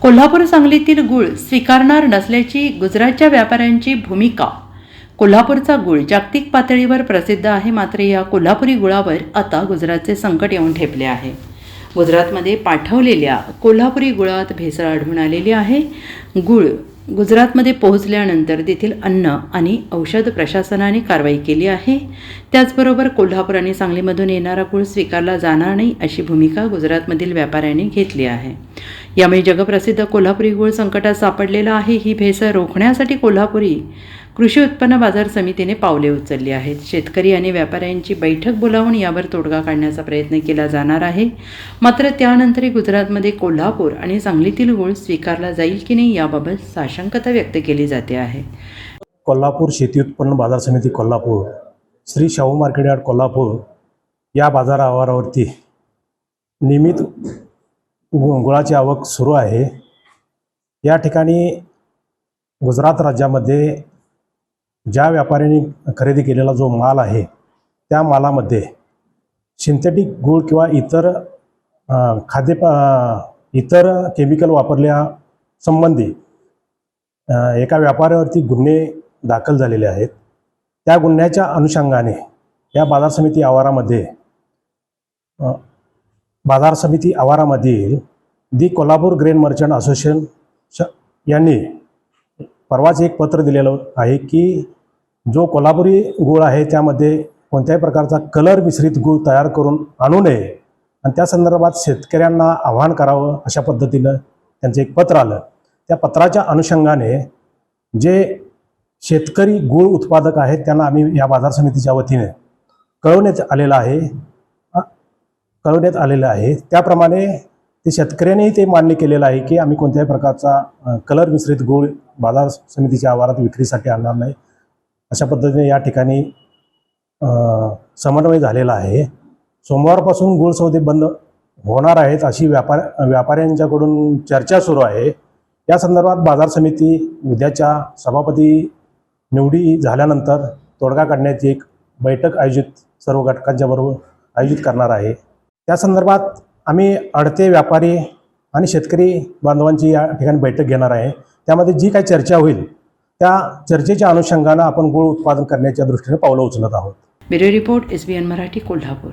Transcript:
कोल्हापूर सांगलीतील गूळ स्वीकारणार नसल्याची गुजरातच्या व्यापाऱ्यांची भूमिका। कोल्हापूरचा गूळ जागतिक पातळीवर प्रसिद्ध आहे, मात्र या कोल्हापुरी गुळावर आता गुजरातचे संकट येऊन ठेपले आहे। गुजरातमध्ये पाठवलेल्या कोल्हापुरी गुळात भेसळ आढळून आलेली आहे। गूळ गुजरातमध्ये पोहोचल्यानंतर तेथील अन्न आणि औषध प्रशासनाने कारवाई केली आहे। त्याचबरोबर कोल्हापूर आणि सांगलीमधून येणारा गूळ स्वीकारला जाणार नाही अशी भूमिका गुजरातमधील व्यापाऱ्यांनी घेतली आहे। यामुळे जगप्रसिद्ध कोल्हापुरी गूळ संकटात सापडलेला आहे। ही भेसळ रोखण्यासाठी कोल्हापुरी कृषी उत्पन्न बाजार समितीने पावले उचलली आहेत। शेतकरी आणि व्यापाऱ्यांची बैठक बोलावून यावर तोडगा काढण्याचा प्रयत्न केला जाणार आहे। मात्र त्यानंतरही गुजरातमध्ये कोल्हापूर आणि सांगलीतील गूळ स्वीकारला जाईल की नाही याबाबत साशंकता व्यक्त केली जाते आहे। कोल्हापूर शेती उत्पन्न बाजार समिती कोल्हापूर, श्री शाहू मार्केट यार्ड कोल्हापूर या बाजार आवारावरती नियमित गुळाची आवक सुरू आहे। या ठिकाणी गुजरात राज्यामध्ये ज्या व्यापाऱ्यांनी खरेदी केलेला जो माल आहे त्या मालामध्ये सिंथेटिक गूळ किंवा इतर केमिकल वापरल्या संबंधी एका व्यापाऱ्यावरती गुन्हे दाखल झालेले आहेत। त्या गुन्ह्याच्या अनुषंगाने या बाजार समिती आवारामधील दी कोल्हापूर ग्रेन मर्चंट असोसिएशन यांनी परवाच एक पत्र दिलेलं आहे की जो कोल्हापुरी गूळ आहे त्यामध्ये कोणत्याही प्रकारचा कलर मिश्रित गूळ तयार करून आणू नये आणि त्या संदर्भात शेतकऱ्यांना आवाहन करावं अशा पद्धतीनं त्यांचं एक पत्र आलं। त्या पत्राच्या अनुषंगाने जे शेतकरी गूळ उत्पादक आहेत त्यांना आम्ही या बाजार समितीच्या वतीने कळवण्यात आलेलं आहे। त्याप्रमाणे ते शेतकऱ्यांनीही ते मान्य केलेलं आहे की आम्ही कोणत्याही प्रकारचा कलर मिश्रित गूळ बाजार समितीच्या आवारात विक्रीसाठी आणणार नाही अशा पद्धतीने या ठिकाणी समन्वय झालेला आहे। सोमवारपासून गूळ सौदे बंद होणार आहेत अशी व्यापाऱ्यांच्याकडून चर्चा सुरू आहे। या संदर्भात बाजार समिती उद्याच्या सभापती निवडी झाल्यानंतर तोडगा काढण्याची एक बैठक सर्व घटकांच्या बरोबर आयोजित करणार आहे। त्या संदर्भात आम्ही अडते व्यापारी आणि शेतकरी बांधवांची या ठिकाणी बैठक घेणार आहे। त्यामध्ये जी काही चर्चा होईल त्या चर्चेच्या अनुषंगानं आपण गूळ उत्पादन करण्याच्या दृष्टीने पावलं उचलत आहोत। Bureau report SBN Marathi Kolhapur.